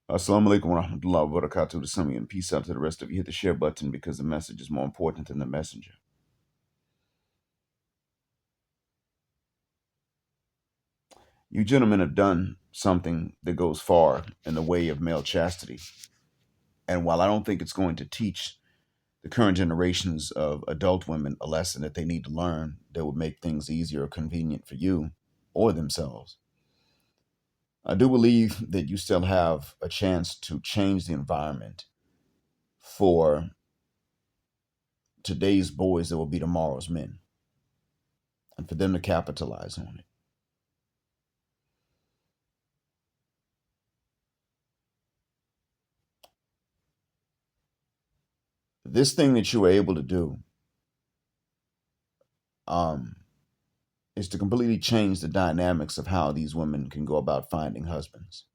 Assalamu alaikum wa rahmatullahi wa barakatuh to some of you, and peace out to the rest of you. Hit the share button because the message is more important than the messenger. You gentlemen have done something that goes far in the way of male chastity. And while I don't think it's going to teach the current generations of adult women a lesson that they need to learn that would make things easier or convenient for you or themselves, I do believe that you still have a chance to change the environment for today's boys that will be tomorrow's men, and for them to capitalize on it. This thing that you were able to do um, is to completely change the dynamics of how these women can go about finding husbands.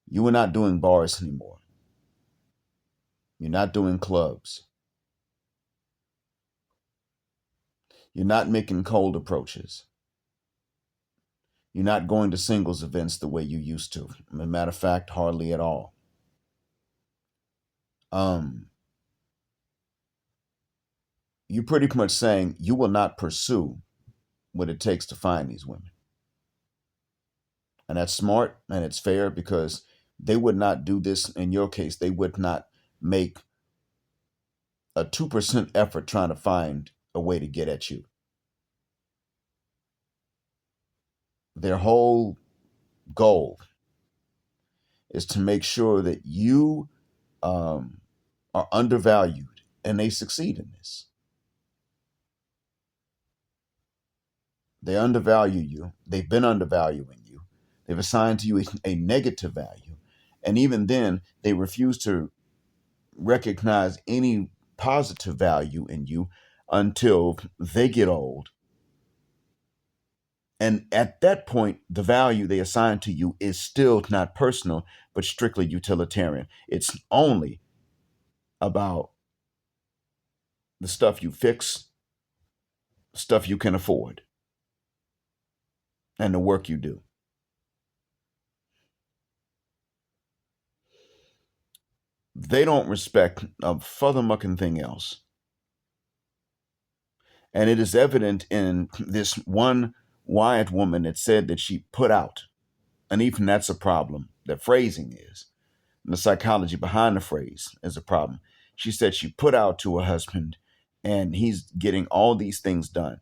You are not doing bars anymore. You're not doing clubs. You're not making cold approaches. You're not going to singles events the way you used to. As a matter of fact, hardly at all. You're pretty much saying you will not pursue what it takes to find these women. And that's smart and it's fair because they would not do this in your case. They would not make a 2% effort trying to find a way to get at you. Their whole goal is to make sure that you are undervalued, and they succeed in this. They undervalue you. They've been undervaluing you. They've assigned to you a negative value. And even then, they refuse to recognize any positive value in you until they get old. And at that point, the value they assign to you is still not personal, but strictly utilitarian. It's only about the stuff you fix, stuff you can afford, and the work you do. They don't respect a furthermucking thing else. And it is evident in this one Wyatt woman that said that she put out, and even that's a problem. The phrasing is, and the psychology behind the phrase is a problem. She said she put out to her husband and he's getting all these things done.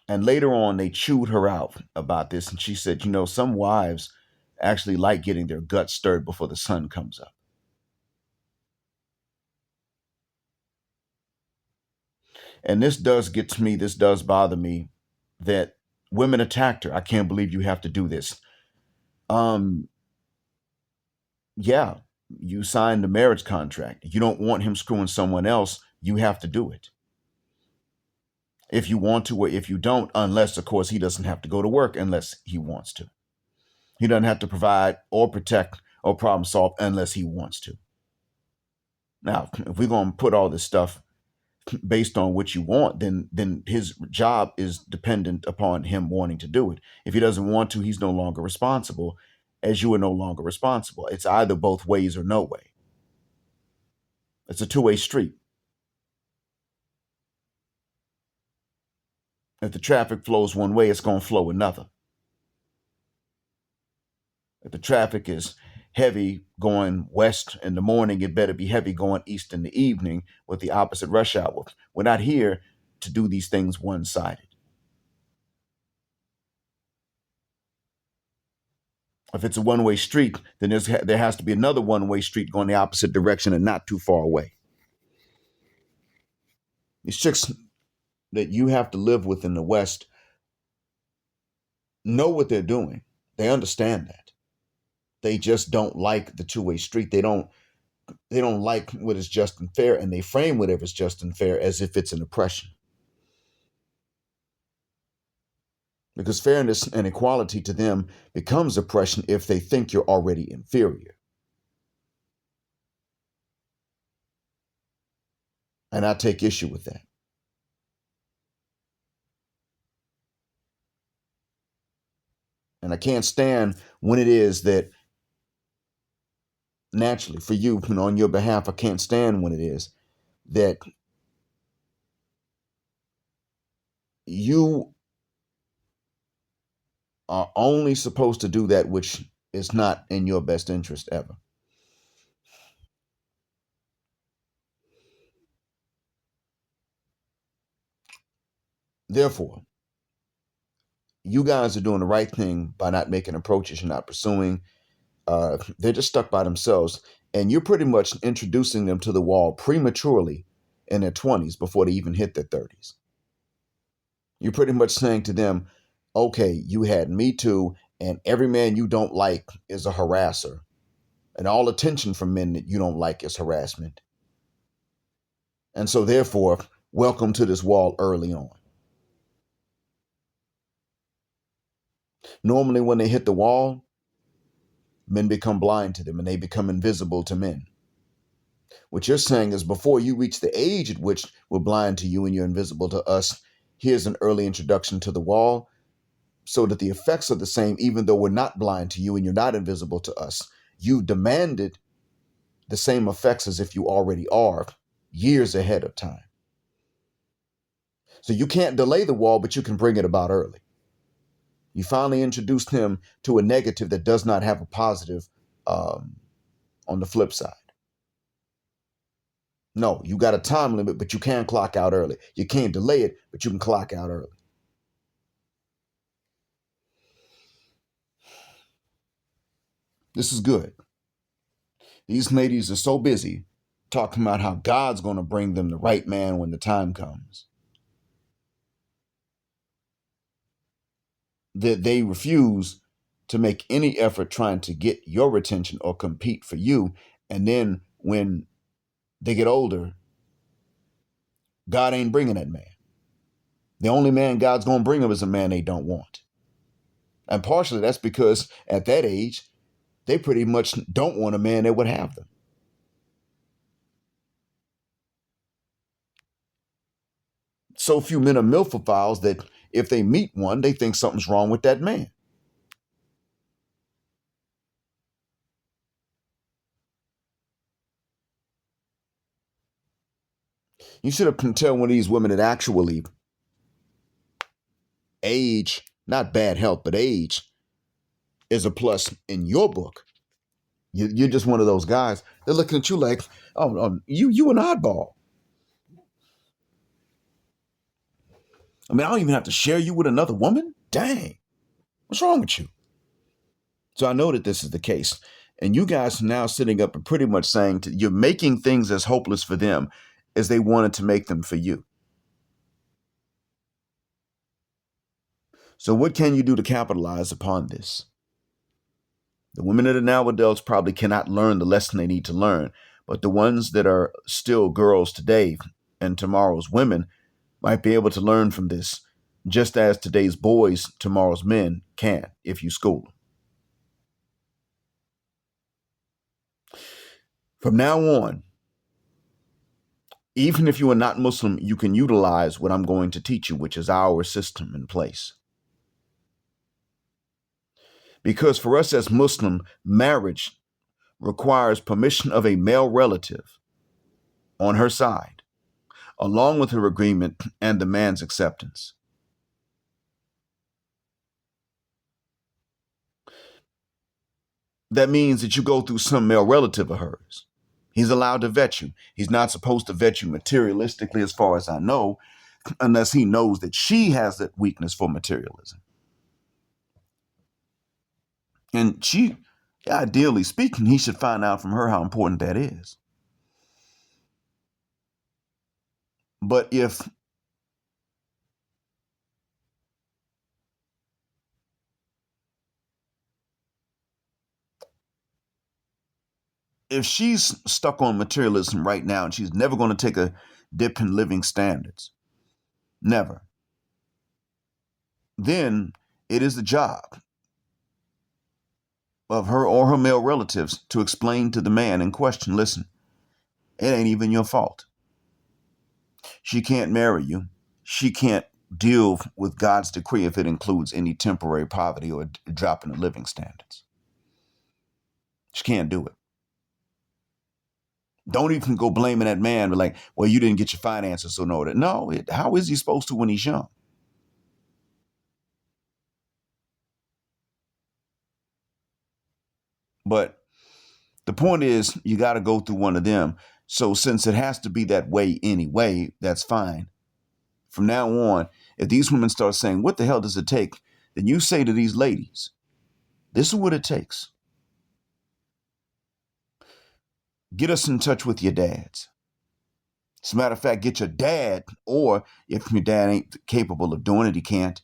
And later on, they chewed her out about this. And she said, some wives actually like getting their guts stirred before the sun comes up. And this does get to me. This does bother me that women attacked her. I can't believe you have to do this. Um, yeah, you signed a marriage contract. You don't want him screwing someone else. You have to do it. If you want to, or if you don't, unless, of course, he doesn't have to go to work unless he wants to. He doesn't have to provide or protect or problem solve unless he wants to. Now, if we're going to put all this stuff based on what you want, then his job is dependent upon him wanting to do it. If he doesn't want to, he's no longer responsible, as you are no longer responsible. It's either both ways or no way. It's a two-way street. If the traffic flows one way, it's going to flow another. If the traffic is heavy going west in the morning, it better be heavy going east in the evening with the opposite rush hour. We're not here to do these things one-sided. If it's a one-way street, then there has to be another one-way street going the opposite direction and not too far away. These chicks that you have to live with in the West know what they're doing. They understand that. They just don't like the two-way street. They don't like what is just and fair, and they frame whatever's just and fair as if it's an oppression. Because fairness and equality to them becomes oppression if they think you're already inferior. And I take issue with that. And I can't stand when it is that naturally for you, on your behalf, I can't stand when it is that you are only supposed to do that which is not in your best interest ever. Therefore, you guys are doing the right thing by not making approaches, you're not pursuing. They're just stuck by themselves. And you're pretty much introducing them to the wall prematurely in their 20s before they even hit their 30s. You're pretty much saying to them, okay, you had Me Too, and every man you don't like is a harasser. And all attention from men that you don't like is harassment. And so, therefore, welcome to this wall early on. Normally, when they hit the wall, men become blind to them and they become invisible to men. What you're saying is before you reach the age at which we're blind to you and you're invisible to us, here's an early introduction to the wall so that the effects are the same, even though we're not blind to you and you're not invisible to us. You demanded the same effects as if you already are years ahead of time. So you can't delay the wall, but you can bring it about early. You finally introduced him to a negative that does not have a positive on the flip side. No, you got a time limit, but you can clock out early. You can't delay it, but you can clock out early. This is good. These ladies are so busy talking about how God's going to bring them the right man when the time comes that they refuse to make any effort trying to get your attention or compete for you. And then when they get older, God ain't bringing that man. The only man God's going to bring them is a man they don't want. And partially that's because at that age, they pretty much don't want a man that would have them. So few men are milfophiles that if they meet one, they think something's wrong with that man. You should have can tell one of these women that actually age, not bad health, but age is a plus in your book. You're just one of those guys. They're looking at you like, oh, you an oddball. I mean, I don't even have to share you with another woman. Dang, what's wrong with you? So I know that this is the case. And you guys are now sitting up and pretty much saying you're making things as hopeless for them as they wanted to make them for you. So what can you do to capitalize upon this? The women that are now adults probably cannot learn the lesson they need to learn, but the ones that are still girls today and tomorrow's women might be able to learn from this, just as today's boys, tomorrow's men can if you school them. From now on, even if you are not Muslim, you can utilize what I'm going to teach you, which is our system in place. Because for us as Muslim, marriage requires permission of a male relative on her side, along with her agreement and the man's acceptance. That means that you go through some male relative of hers. He's allowed to vet you. He's not supposed to vet you materialistically, as far as I know, unless he knows that she has that weakness for materialism. And she, ideally speaking, he should find out from her how important that is. But if she's stuck on materialism right now and she's never going to take a dip in living standards, never, then it is the job of her or her male relatives to explain to the man in question, listen, it ain't even your fault. She can't marry you. She can't deal with God's decree if it includes any temporary poverty or a drop in the living standards. She can't do it. Don't even go blaming that man, but like, well, you didn't get your finances in order. No, how is he supposed to when he's young? But the point is, you got to go through one of them. So since it has to be that way anyway, that's fine. From now on, if these women start saying, what the hell does it take? Then you say to these ladies, this is what it takes. Get us in touch with your dads. As a matter of fact, get your dad, or if your dad ain't capable of doing it, he can't,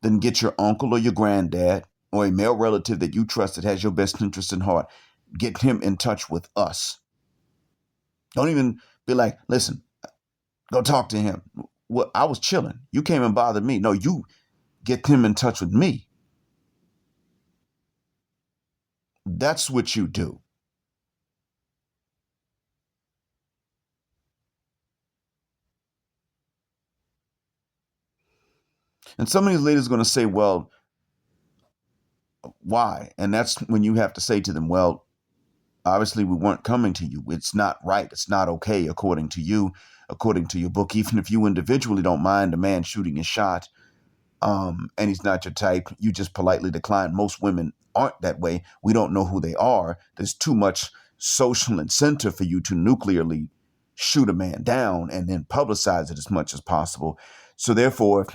then get your uncle or your granddad or a male relative that you trust that has your best interest in heart. Get him in touch with us. Don't even be like, listen, go talk to him. Well, I was chilling. You came and bothered me. No, you get him in touch with me. That's what you do. And some of these ladies are going to say, well, why? And that's when you have to say to them, well, obviously we weren't coming to you. It's not right. It's not okay according to you, according to your book. Even if you individually don't mind a man shooting a shot, and he's not your type, you just politely decline. Most women aren't that way. We don't know who they are. There's too much social incentive for you to nuclearly shoot a man down and then publicize it as much as possible. So therefore,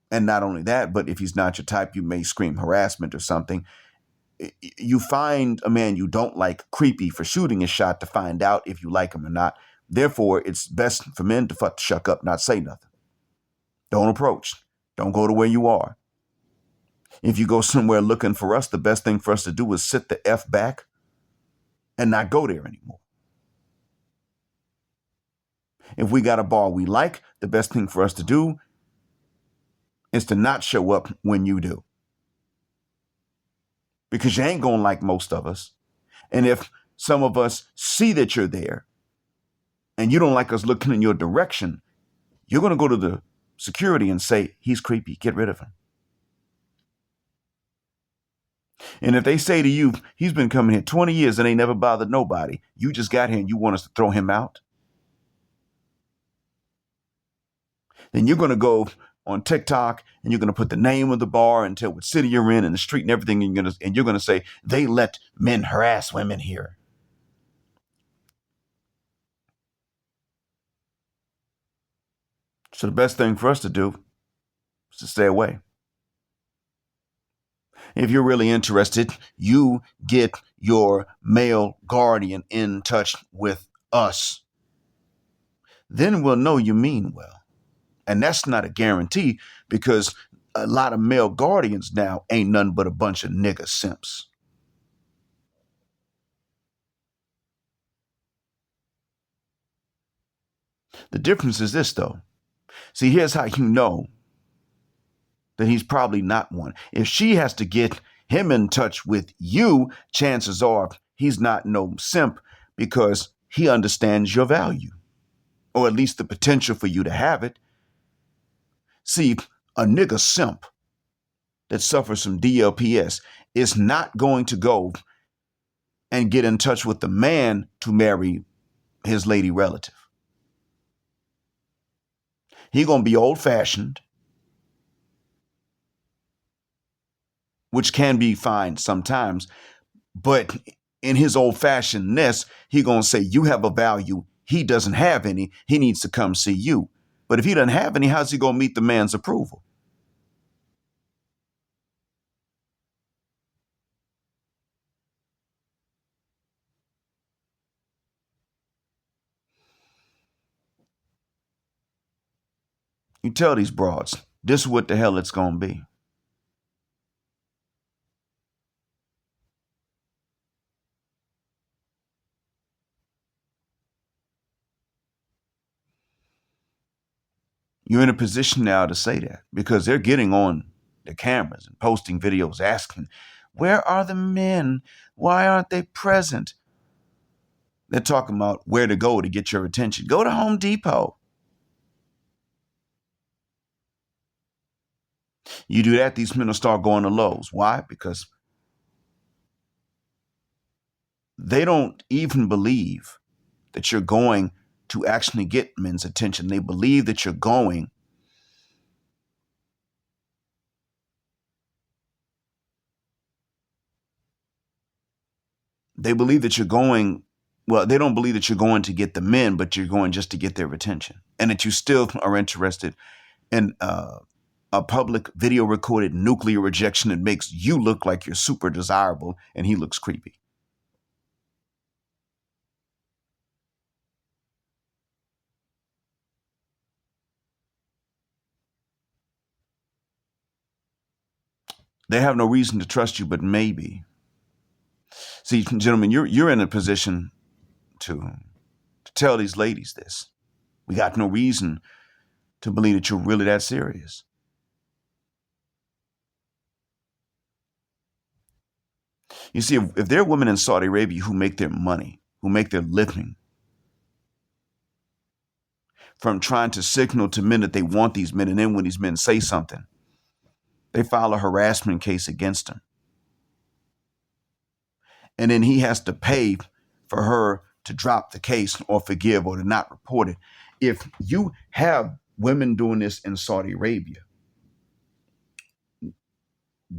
and not only that, but if he's not your type, you may scream harassment or something. You find a man you don't like creepy for shooting a shot to find out if you like him or not. Therefore, it's best for men to shuck up, not say nothing. Don't approach. Don't go to where you are. If you go somewhere looking for us, the best thing for us to do is sit the F back and not go there anymore. If we got a bar we like, the best thing for us to do is to not show up when you do. Because you ain't going to like most of us. And if some of us see that you're there and you don't like us looking in your direction, you're going to go to the security and say, he's creepy, get rid of him. And if they say to you, he's been coming here 20 years and ain't never bothered nobody, you just got here and you want us to throw him out, then you're going to go on TikTok and you're going to put the name of the bar and tell what city you're in and the street and everything. And you're going to say, they let men harass women here. So the best thing for us to do is to stay away. If you're really interested, you get your male guardian in touch with us. Then we'll know you mean well. And that's not a guarantee because a lot of male guardians now ain't nothing but a bunch of nigga simps. The difference is this, though. See, here's how you know that he's probably not one. If she has to get him in touch with you, chances are he's not no simp because he understands your value, or at least the potential for you to have it. See, a nigga simp that suffers from DLPS is not going to go and get in touch with the man to marry his lady relative. He gonna be old fashioned, which can be fine sometimes, but in his old fashionedness, he gonna say you have a value. He doesn't have any. He needs to come see you. But if he doesn't have any, how's he gonna meet the man's approval? You tell these broads, this is what the hell it's gonna be. You're in a position now to say that because they're getting on the cameras and posting videos asking, where are the men? Why aren't they present? They're talking about where to go to get your attention. Go to Home Depot. You do that, these men will start going to Lowe's. Why? Because they don't even believe that you're going to actually get men's attention. They believe that you're going they believe that you're going well, they don't believe that you're going to get the men, but you're going just to get their attention, and that you still are interested in a public video recorded nuclear rejection that makes you look like you're super desirable and he looks creepy. They have no reason to trust you, but maybe. See, gentlemen, you're in a position to tell these ladies this. We got no reason to believe that you're really that serious. You see, if there are women in Saudi Arabia who make their money, who make their living from trying to signal to men that they want these men, and then when these men say something, they file a harassment case against him. And then he has to pay for her to drop the case or forgive or to not report it. If you have women doing this in Saudi Arabia,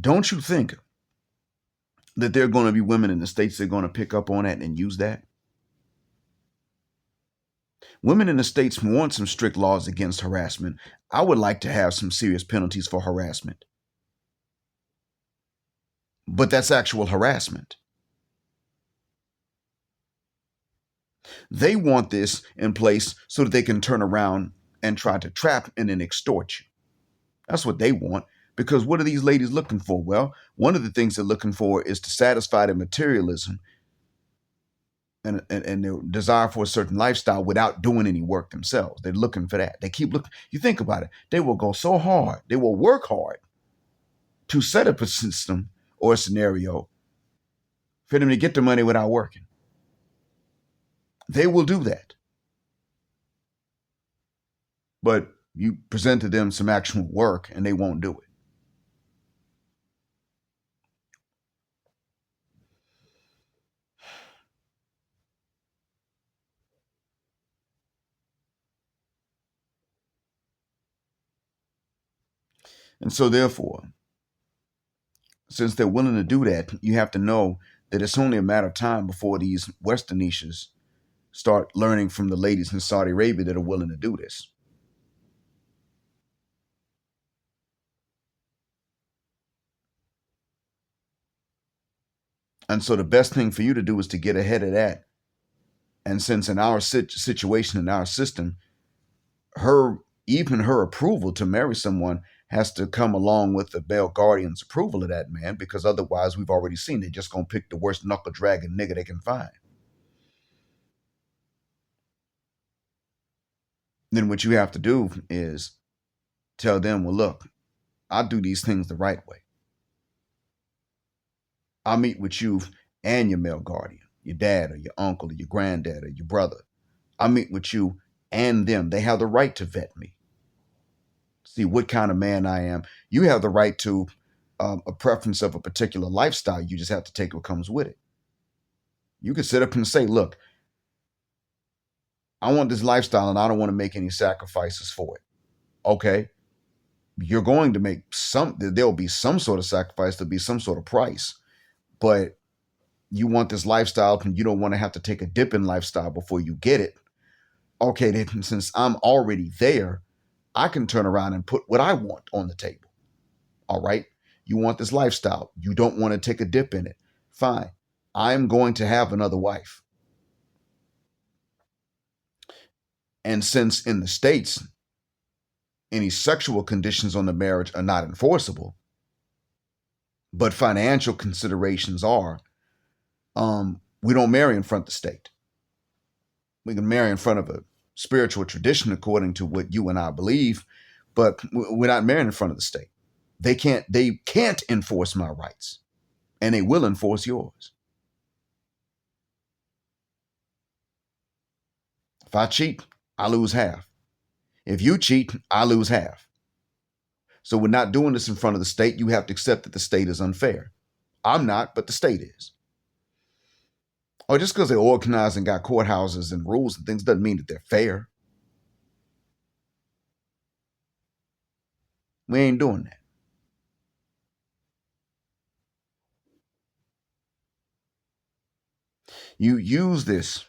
don't you think that there are going to be women in the States that are going to pick up on that and use that? Women in the States want some strict laws against harassment. I would like to have some serious penalties for harassment. But that's actual harassment. They want this in place so that they can turn around and try to trap and then extort you. That's what they want. Because what are these ladies looking for? Well, one of the things they're looking for is to satisfy their materialism and their desire for a certain lifestyle without doing any work themselves. They're looking for that. They keep looking. You think about it. They will go so hard. They will work hard to set up a system or a scenario for them to get the money without working. They will do that. But you present to them some actual work and they won't do it. And so therefore, since they're willing to do that, you have to know that it's only a matter of time before these Western niches start learning from the ladies in Saudi Arabia that are willing to do this. And so the best thing for you to do is to get ahead of that. And since in our situation, in our system, even her approval to marry someone has to come along with the bail guardian's approval of that man, because otherwise we've already seen they're just going to pick the worst knuckle dragging nigga they can find. Then what you have to do is tell them, well, look, I do these things the right way. I'll meet with you and your male guardian, your dad or your uncle or your granddad or your brother. I'll meet with you and them. They have the right to vet me, see what kind of man I am. You have the right to a preference of a particular lifestyle. You just have to take what comes with it. You can sit up and say, look, I want this lifestyle and I don't want to make any sacrifices for it. Okay. You're going to make there'll be some sort of sacrifice, there'll be some sort of price, but you want this lifestyle and you don't want to have to take a dip in lifestyle before you get it. Okay, then since I'm already there, I can turn around and put what I want on the table. All right. You want this lifestyle. You don't want to take a dip in it. Fine. I'm going to have another wife. And since in the States, any sexual conditions on the marriage are not enforceable, but financial considerations are, we don't marry in front of the state. We can marry in front of a spiritual tradition according to what you and I believe, but we're not marrying in front of the state. They can't enforce my rights, and they will enforce yours. If I cheat, I lose half. If you cheat, I lose half. So we're not doing this in front of the state. You have to accept that the state is unfair. I'm not, but the state is. Or just because they're organized and got courthouses and rules and things doesn't mean that they're fair. We ain't doing that. You use this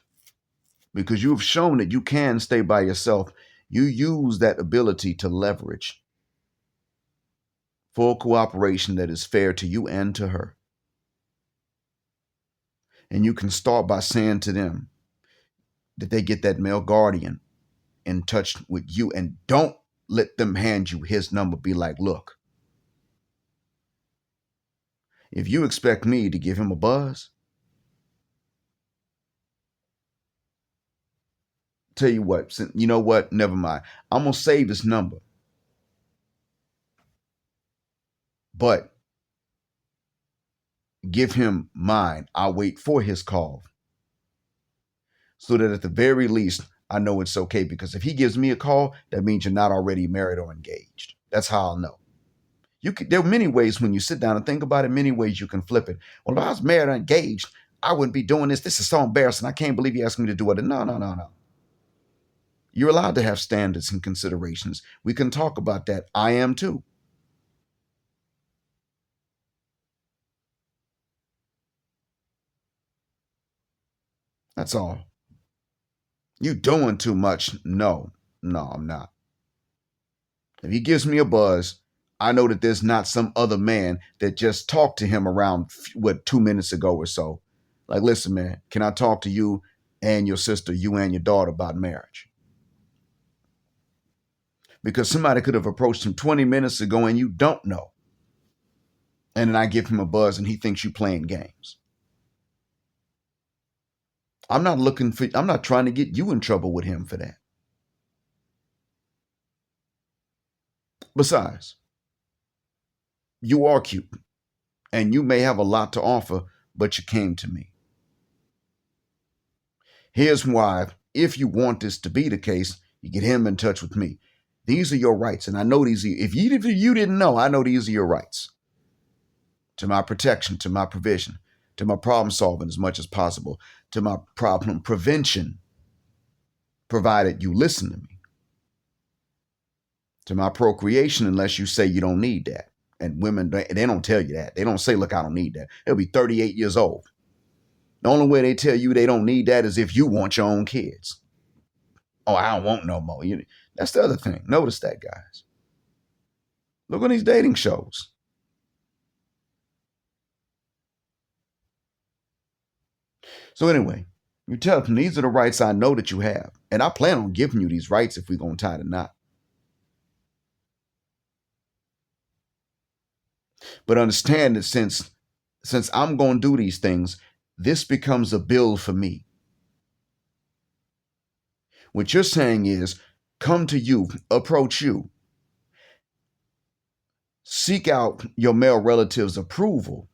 because you have shown that you can stay by yourself. You use that ability to leverage full cooperation that is fair to you and to her. And you can start by saying to them that they get that male guardian in touch with you, and don't let them hand you his number. Be like, look, if you expect me to give him a buzz, tell you what, you know what, never mind. I'm going to save his number. But give him mine. I'll wait for his call. So that at the very least, I know it's okay. Because if he gives me a call, that means you're not already married or engaged. That's how I'll know. There are many ways when you sit down and think about it, many ways you can flip it. Well, if I was married or engaged, I wouldn't be doing this. This is so embarrassing. I can't believe you asked me to do it. No. You're allowed to have standards and considerations. We can talk about that. I am too. That's all. You doing too much? No, I'm not. If he gives me a buzz, I know that there's not some other man that just talked to him around 2 minutes ago or so. Like, listen, man, can I talk to you and your sister, you and your daughter about marriage? Because somebody could have approached him 20 minutes ago and you don't know. And then I give him a buzz and he thinks you playing games. I'm not trying to get you in trouble with him for that. Besides, you are cute and you may have a lot to offer, but you came to me. Here's why, if you want this to be the case, you get him in touch with me. These are your rights. And I know these are, if you didn't know, I know these are your rights. To my protection, to my provision, to my problem solving as much as possible, to my problem prevention, provided you listen to me. To my procreation, unless you say you don't need that. And women, they don't tell you that. They don't say, look, I don't need that. They'll be 38 years old. The only way they tell you they don't need that is if you want your own kids. Oh, I don't want no more. That's the other thing. Notice that, guys. Look on these dating shows. So anyway, you tell them these are the rights I know that you have. And I plan on giving you these rights if we're going to tie the knot. But understand that since I'm going to do these things, this becomes a bill for me. What you're saying is come to you, approach you, seek out your male relatives' approval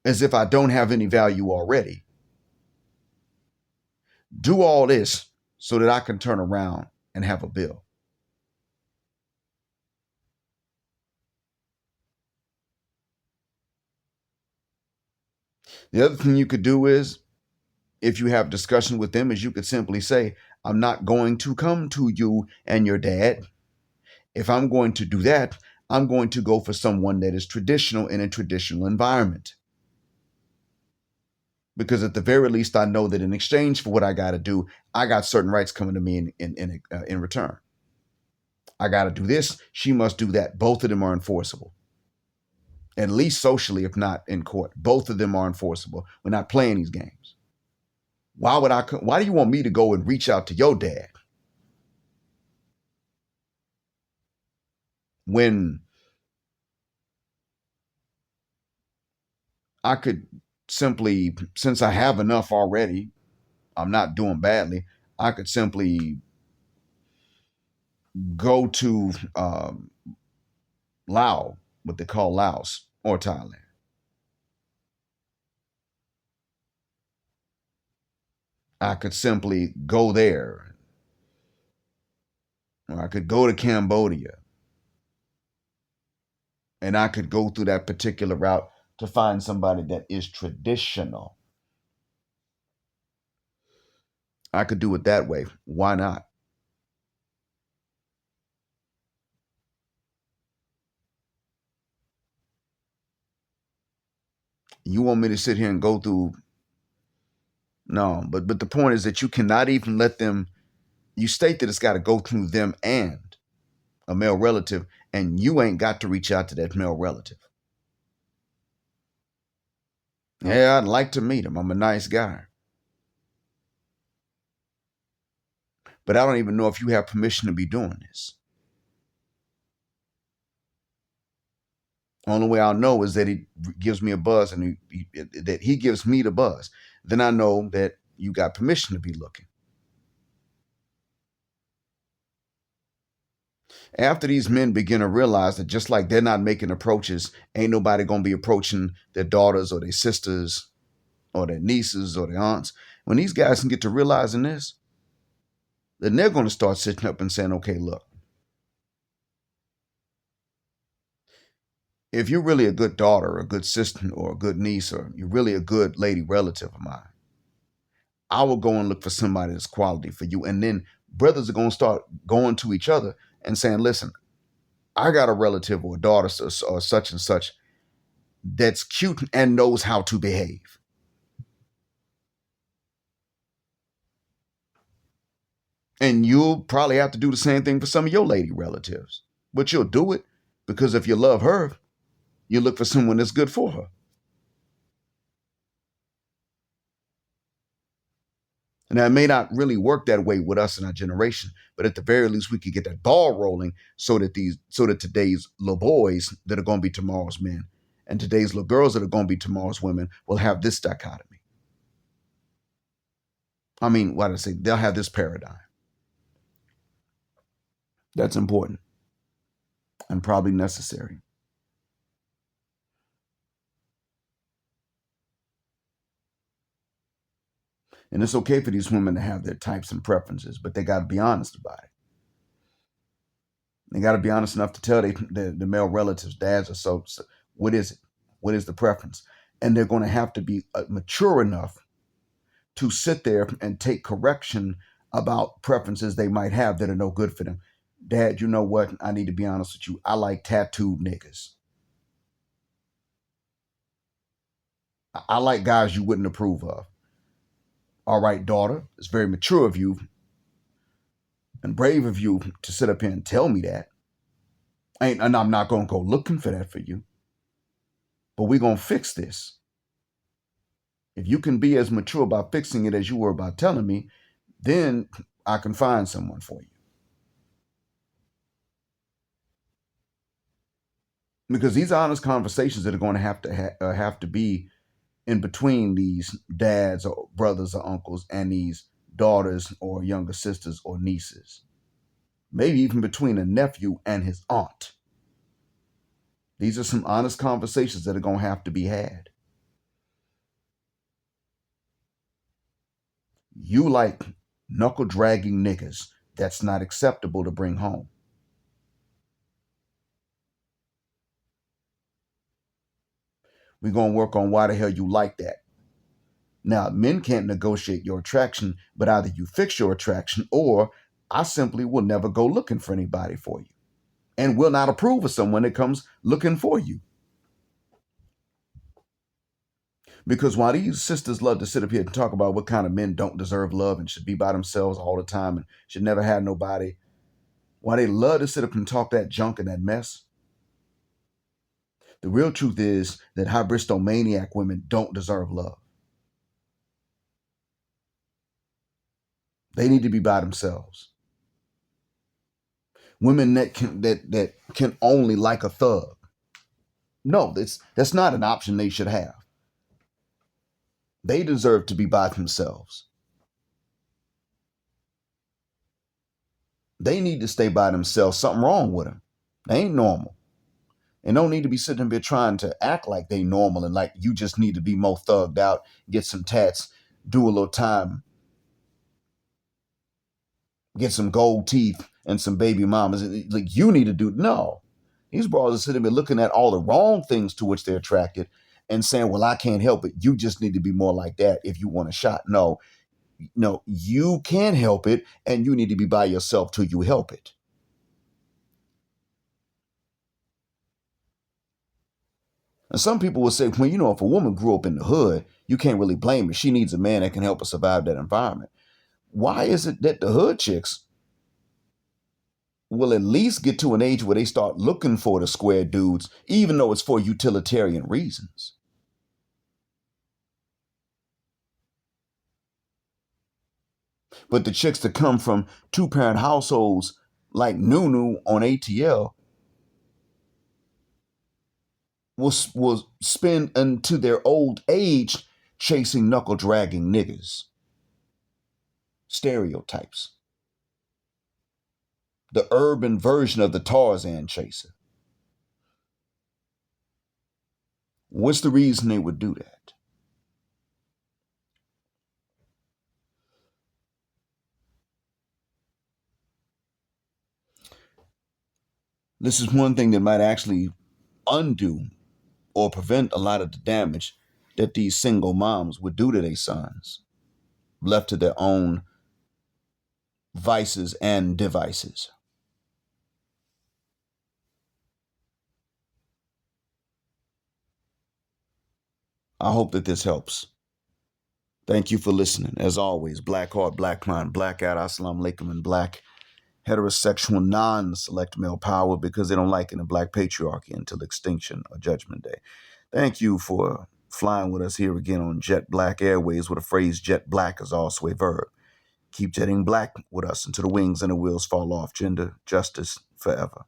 as if I don't have any value already. Do all this so that I can turn around and have a bill. The other thing you could do is, if you have discussion with them, is you could simply say, I'm not going to come to you and your dad. If I'm going to do that, I'm going to go for someone that is traditional in a traditional environment. Because at the very least, I know that in exchange for what I got to do, I got certain rights coming to me in return. I got to do this. She must do that. Both of them are enforceable. At least socially, if not in court. Both of them are enforceable. We're not playing these games. Why do you want me to go and reach out to your dad when I could simply, since I have enough already, I'm not doing badly, I could simply go to Laos, what they call Laos, or Thailand. I could simply go there, or I could go to Cambodia, And I could go through that particular route to find somebody that is traditional. I could do it that way. Why not? You want me to sit here and go through? No, but the point is that you cannot even let them. You state that it's got to go through them and a male relative, and you ain't got to reach out to that male relative. Yeah, I'd like to meet him. I'm a nice guy. But I don't even know if you have permission to be doing this. Only way I'll know is that he gives me a buzz and that he gives me the buzz. Then I know that you got permission to be looking. After these men begin to realize that just like they're not making approaches, ain't nobody going to be approaching their daughters or their sisters or their nieces or their aunts. When these guys can get to realizing this, then they're going to start sitting up and saying, okay, look, if you're really a good daughter or a good sister or a good niece or you're really a good lady relative of mine, I will go and look for somebody that's quality for you. And then brothers are going to start going to each other and saying, listen, I got a relative or a daughter or such and such that's cute and knows how to behave. And you'll probably have to do the same thing for some of your lady relatives. But you'll do it because if you love her, you look for someone that's good for her. And that may not really work that way with us in our generation, but at the very least, we could get that ball rolling so that today's little boys that are going to be tomorrow's men and today's little girls that are going to be tomorrow's women will have this dichotomy. I mean, what did I say? They'll have this paradigm. That's important and probably necessary. And it's okay for these women to have their types and preferences, but they got to be honest about it. They got to be honest enough to tell the male relatives, dads, or so, what is it? What is the preference? And they're going to have to be mature enough to sit there and take correction about preferences they might have that are no good for them. Dad, you know what? I need to be honest with you. I like tattooed niggas. I like guys you wouldn't approve of. All right, daughter, it's very mature of you and brave of you to sit up here and tell me that. And I'm not going to go looking for that for you. But we're going to fix this. If you can be as mature about fixing it as you were about telling me, then I can find someone for you. Because these are honest conversations that are going to have to be in between these dads or brothers or uncles and these daughters or younger sisters or nieces. Maybe even between a nephew and his aunt. These are some honest conversations that are going to have to be had. You like knuckle dragging niggas. That's not acceptable to bring home. We're going to work on why the hell you like that. Now, men can't negotiate your attraction, but either you fix your attraction or I simply will never go looking for anybody for you and will not approve of someone that comes looking for you. Because while these sisters love to sit up here and talk about what kind of men don't deserve love and should be by themselves all the time and should never have nobody, while they love to sit up and talk that junk and that mess, the real truth is that hybristomaniac women don't deserve love. They need to be by themselves. Women that can only like a thug. No, that's not an option they should have. They deserve to be by themselves. They need to stay by themselves. Something wrong with them. They ain't normal. And don't need to be sitting there trying to act like they normal and like you just need to be more thugged out, get some tats, do a little time, get some gold teeth and some baby mamas. Like you need to do no. These bras are sitting there looking at all the wrong things to which they're attracted and saying, well, I can't help it. You just need to be more like that if you want a shot. No, no, you can help it, and you need to be by yourself till you help it. And some people will say, well, if a woman grew up in the hood, you can't really blame her. She needs a man that can help her survive that environment. Why is it that the hood chicks will at least get to an age where they start looking for the square dudes, even though it's for utilitarian reasons? But the chicks that come from two-parent households like Nunu on ATL will spend into their old age chasing knuckle-dragging niggas. Stereotypes. The urban version of the Tarzan chaser. What's the reason they would do that? This is one thing that might actually undo or prevent a lot of the damage that these single moms would do to their sons, left to their own vices and devices. I hope that this helps. Thank you for listening. As always, black heart, black mind, black out, assalamu alaikum, and black heterosexual non-select male power, because they don't like it in the black patriarchy until extinction or judgment day. Thank you for flying with us here again on Jet Black Airways, where the phrase jet black is also a verb. Keep jetting black with us until the wings and the wheels fall off. Gender, justice, forever.